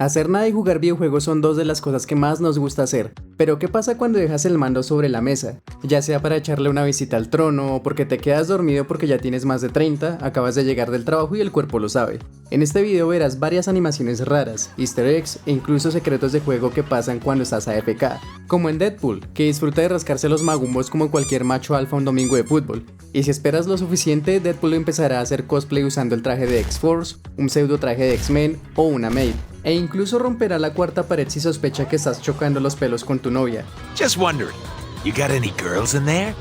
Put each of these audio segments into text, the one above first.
Hacer nada y jugar videojuegos son dos de las cosas que más nos gusta hacer, pero ¿qué pasa cuando dejas el mando sobre la mesa? Ya sea para echarle una visita al trono, o porque te quedas dormido porque ya tienes más de 30, acabas de llegar del trabajo y el cuerpo lo sabe. En este video verás varias animaciones raras, easter eggs e incluso secretos de juego que pasan cuando estás AFK, como en Deadpool, que disfruta de rascarse los magumbos como cualquier macho alfa un domingo de fútbol. Y si esperas lo suficiente, Deadpool empezará a hacer cosplay usando el traje de X-Force, un pseudo traje de X-Men o una maid. E incluso romperá la cuarta pared si sospecha que estás chocando los pelos con tu novia. Just wondering, you got any girls in there?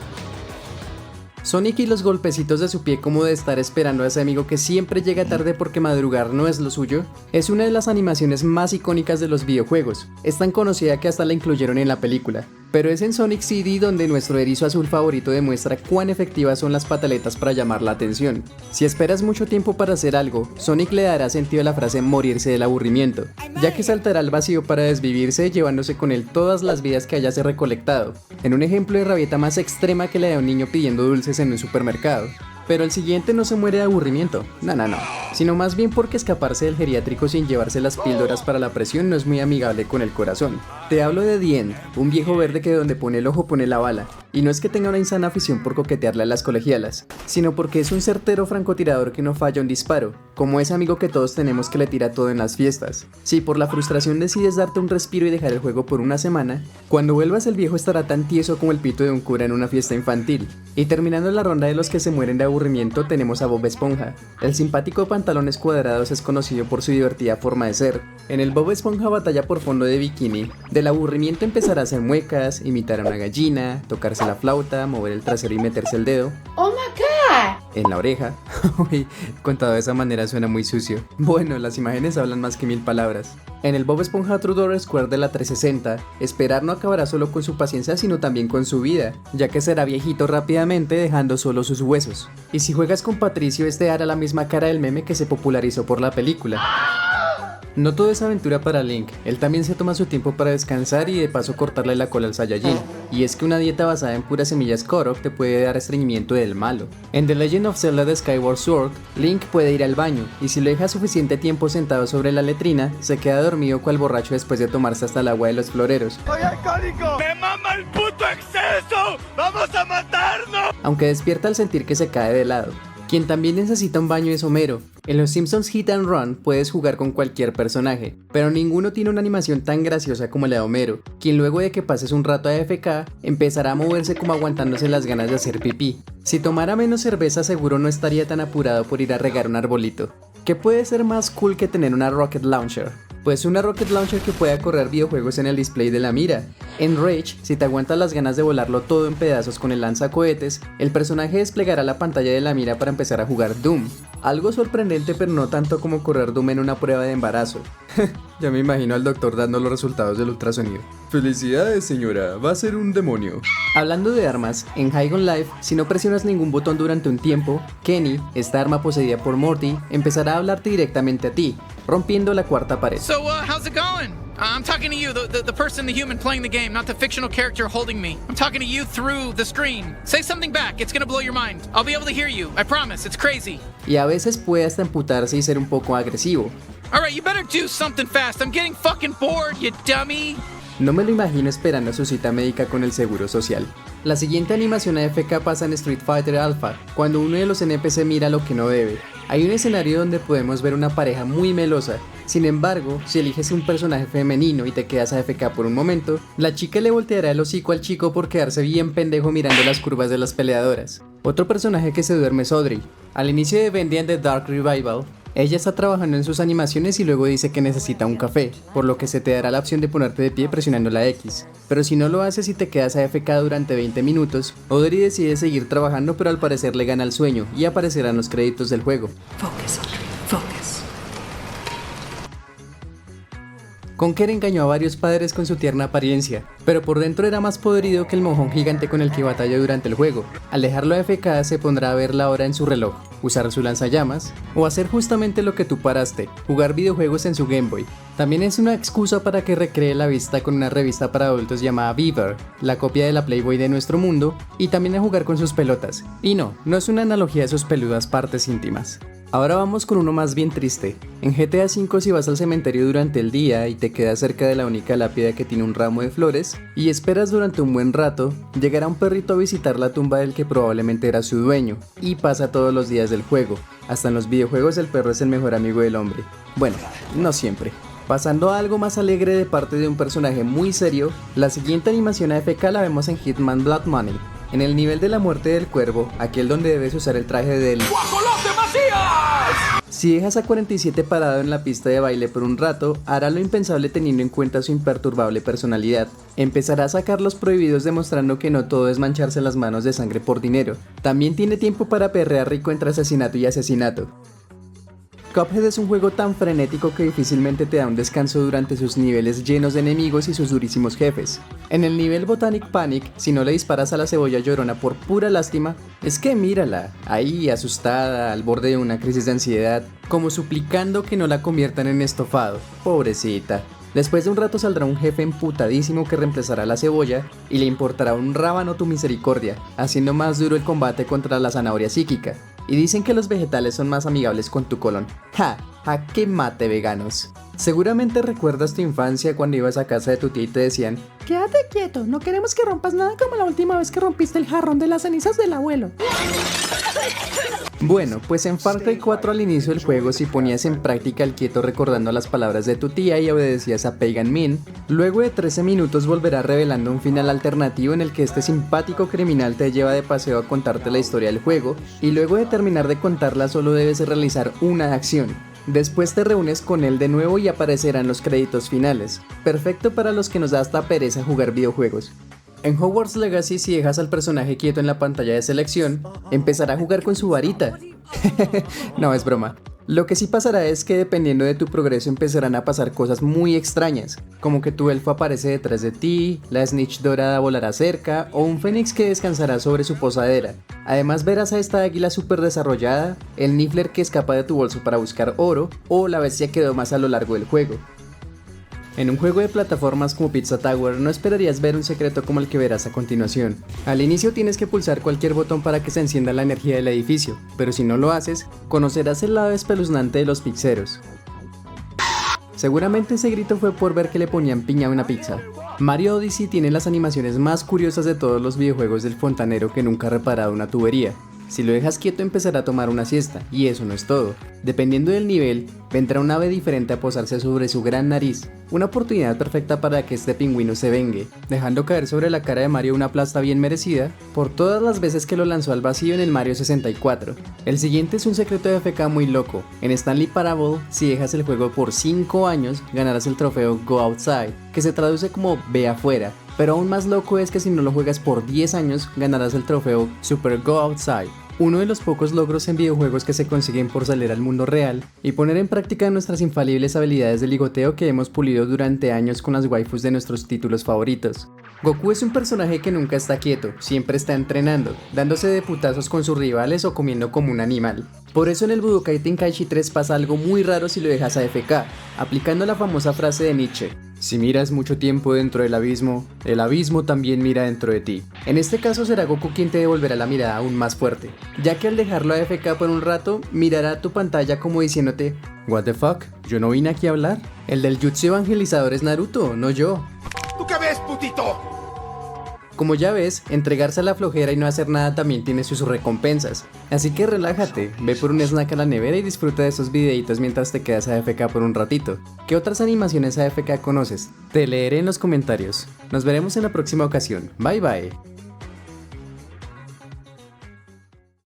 Sonic y los golpecitos de su pie como de estar esperando a ese amigo que siempre llega tarde porque madrugar no es lo suyo, es una de las animaciones más icónicas de los videojuegos. Es tan conocida que hasta la incluyeron en la película. Pero es en Sonic CD donde nuestro erizo azul favorito demuestra cuán efectivas son las pataletas para llamar la atención. Si esperas mucho tiempo para hacer algo, Sonic le dará sentido a la frase morirse del aburrimiento, ya que saltará al vacío para desvivirse llevándose con él todas las vidas que hayase recolectado, en un ejemplo de rabieta más extrema que la de un niño pidiendo dulces en un supermercado. Pero el siguiente no se muere de aburrimiento, no, sino más bien porque escaparse del geriátrico sin llevarse las píldoras para la presión no es muy amigable con el corazón. Te hablo de The End, un viejo verde que donde pone el ojo pone la bala, y no es que tenga una insana afición por coquetearle a las colegialas, sino porque es un certero francotirador que no falla un disparo, como ese amigo que todos tenemos que le tira todo en las fiestas. Si por la frustración decides darte un respiro y dejar el juego por una semana, cuando vuelvas el viejo estará tan tieso como el pito de un cura en una fiesta infantil. Y terminando la ronda de los que se mueren de aburrimiento tenemos a Bob Esponja. El simpático pantalones cuadrados es conocido por su divertida forma de ser. En el Bob Esponja batalla por fondo de bikini, del aburrimiento empezará a hacer muecas, imitar a una gallina, tocarse la flauta, mover el trasero y meterse el dedo. ¡Oh my god! En la oreja. Uy, contado de esa manera suena muy sucio. Bueno, las imágenes hablan más que 1000 palabras. En el Bob Esponja True Square de la 360, esperar no acabará solo con su paciencia sino también con su vida, ya que será viejito rápidamente dejando solo sus huesos. Y si juegas con Patricio, este hará la misma cara del meme que se popularizó por la película. No todo es aventura para Link, él también se toma su tiempo para descansar y de paso cortarle la cola al Saiyajin. Y es que una dieta basada en puras semillas Korok te puede dar estreñimiento del malo. En The Legend of Zelda de Skyward Sword, Link puede ir al baño, y si lo deja suficiente tiempo sentado sobre la letrina, se queda dormido cual borracho después de tomarse hasta el agua de los floreros. ¡Soy alcohólico! ¡Me mama el puto exceso! ¡Vamos a matarnos! Aunque despierta al sentir que se cae de lado. Quien también necesita un baño es Homero. En los Simpsons Hit and Run puedes jugar con cualquier personaje, pero ninguno tiene una animación tan graciosa como la de Homero, quien luego de que pases un rato AFK, empezará a moverse como aguantándose las ganas de hacer pipí. Si tomara menos cerveza seguro no estaría tan apurado por ir a regar un arbolito. ¿Qué puede ser más cool que tener una Rocket Launcher? Pues una Rocket Launcher que pueda correr videojuegos en el display de la mira. En Rage, si te aguantas las ganas de volarlo todo en pedazos con el lanzacohetes, el personaje desplegará la pantalla de la mira para empezar a jugar Doom. Algo sorprendente pero no tanto como correr Doom en una prueba de embarazo. Ya me imagino al doctor dando los resultados del ultrasonido. Felicidades señora, va a ser un demonio. Hablando de armas, en High on Life, si no presionas ningún botón durante un tiempo, Kenny, esta arma poseída por Morty, empezará a hablarte directamente a ti, rompiendo la cuarta pared. So, how's it going? I'm talking to you, the person, the human playing the game, not the fictional character holding me. I'm talking to you through the screen. Say something back, it's gonna blow your mind. I'll be able to hear you, I promise, it's crazy. Y a veces puede hasta emputarse y ser un poco agresivo. Alright, you better do something fast, I'm getting fucking bored, you dummy. No me lo imagino esperando su cita médica con el seguro social. La siguiente animación AFK pasa en Street Fighter Alpha, cuando uno de los NPC mira lo que no debe. Hay un escenario donde podemos ver una pareja muy melosa. Sin embargo, si eliges un personaje femenino y te quedas AFK por un momento, la chica le volteará el hocico al chico por quedarse bien pendejo mirando las curvas de las peleadoras. Otro personaje que se duerme es Audrey. Al inicio de Bendy and the Dark Revival, ella está trabajando en sus animaciones y luego dice que necesita un café, por lo que se te dará la opción de ponerte de pie presionando la X. Pero si no lo haces y te quedas AFK durante 20 minutos, Audrey decide seguir trabajando pero al parecer le gana el sueño y aparecerán los créditos del juego. Focus, Audrey, focus. Conker engañó a varios padres con su tierna apariencia, pero por dentro era más podrido que el mojón gigante con el que batalla durante el juego. Al dejarlo AFK se pondrá a ver la hora en su reloj, usar su lanzallamas, o hacer justamente lo que tú paraste, jugar videojuegos en su Game Boy. También es una excusa para que recree la vista con una revista para adultos llamada Beaver, la copia de la Playboy de nuestro mundo, y también a jugar con sus pelotas. Y no es una analogía de sus peludas partes íntimas. Ahora vamos con uno más bien triste. En GTA V, si vas al cementerio durante el día y te quedas cerca de la única lápida que tiene un ramo de flores y esperas durante un buen rato, llegará un perrito a visitar la tumba del que probablemente era su dueño y pasa todos los días del juego. Hasta en los videojuegos el perro es el mejor amigo del hombre. Bueno, no siempre. Pasando a algo más alegre de parte de un personaje muy serio, la siguiente animación AFK la vemos en Hitman Blood Money. En el nivel de la muerte del cuervo, aquel donde debes usar el traje del ¡Guajolote Macías! Si dejas a 47 parado en la pista de baile por un rato, hará lo impensable teniendo en cuenta su imperturbable personalidad. Empezará a sacar los prohibidos demostrando que no todo es mancharse las manos de sangre por dinero. También tiene tiempo para perrear rico entre asesinato y asesinato. Cuphead es un juego tan frenético que difícilmente te da un descanso durante sus niveles llenos de enemigos y sus durísimos jefes. En el nivel Botanic Panic, si no le disparas a la cebolla llorona por pura lástima, es que mírala, ahí asustada, al borde de una crisis de ansiedad, como suplicando que no la conviertan en estofado. Pobrecita. Después de un rato saldrá un jefe emputadísimo que reemplazará a la cebolla y le importará un rábano tu misericordia, haciendo más duro el combate contra la zanahoria psíquica. Y dicen que los vegetales son más amigables con tu colon. ¡Ja! ¡Ja que mate, veganos! Seguramente recuerdas tu infancia cuando ibas a casa de tu tía y te decían: quédate quieto, no queremos que rompas nada como la última vez que rompiste el jarrón de las cenizas del abuelo. Bueno, pues en Far Cry 4 al inicio del juego, si ponías en práctica el quieto recordando las palabras de tu tía y obedecías a Pagan Min, luego de 13 minutos volverá revelando un final alternativo en el que este simpático criminal te lleva de paseo a contarte la historia del juego, y luego de terminar de contarla solo debes realizar una acción. Después te reúnes con él de nuevo y aparecerán los créditos finales, perfecto para los que nos da hasta pereza jugar videojuegos. En Hogwarts Legacy, si dejas al personaje quieto en la pantalla de selección, empezará a jugar con su varita. No, es broma. Lo que sí pasará es que dependiendo de tu progreso empezarán a pasar cosas muy extrañas, como que tu elfo aparece detrás de ti, la snitch dorada volará cerca o un fénix que descansará sobre su posadera. Además verás a esta águila súper desarrollada, el niffler que escapa de tu bolso para buscar oro o la bestia que domas a lo largo del juego. En un juego de plataformas como Pizza Tower no esperarías ver un secreto como el que verás a continuación. Al inicio tienes que pulsar cualquier botón para que se encienda la energía del edificio, pero si no lo haces, conocerás el lado espeluznante de los pizzeros. Seguramente ese grito fue por ver que le ponían piña a una pizza. Mario Odyssey tiene las animaciones más curiosas de todos los videojuegos del fontanero que nunca ha reparado una tubería. Si lo dejas quieto empezará a tomar una siesta, y eso no es todo. Dependiendo del nivel, vendrá un ave diferente a posarse sobre su gran nariz, una oportunidad perfecta para que este pingüino se vengue, dejando caer sobre la cara de Mario una plasta bien merecida por todas las veces que lo lanzó al vacío en el Mario 64. El siguiente es un secreto de AFK muy loco. En Stanley Parable, si dejas el juego por 5 años, ganarás el trofeo Go Outside, que se traduce como Ve afuera. Pero aún más loco es que si no lo juegas por 10 años, ganarás el trofeo Super Go Outside, uno de los pocos logros en videojuegos que se consiguen por salir al mundo real y poner en práctica nuestras infalibles habilidades de ligoteo que hemos pulido durante años con las waifus de nuestros títulos favoritos. Goku es un personaje que nunca está quieto, siempre está entrenando, dándose de putazos con sus rivales o comiendo como un animal. Por eso en el Budokai Tenkaichi 3 pasa algo muy raro si lo dejas AFK, aplicando la famosa frase de Nietzsche: si miras mucho tiempo dentro del abismo, el abismo también mira dentro de ti. En este caso será Goku quien te devolverá la mirada aún más fuerte, ya que al dejarlo AFK por un rato, mirará tu pantalla como diciéndote: what the fuck, yo no vine aquí a hablar. El del jutsu evangelizador es Naruto, no yo. ¿Tú qué ves, putito? Como ya ves, entregarse a la flojera y no hacer nada también tiene sus recompensas. Así que relájate, ve por un snack a la nevera y disfruta de esos videitos mientras te quedas AFK por un ratito. ¿Qué otras animaciones AFK conoces? Te leeré en los comentarios. Nos veremos en la próxima ocasión. Bye bye.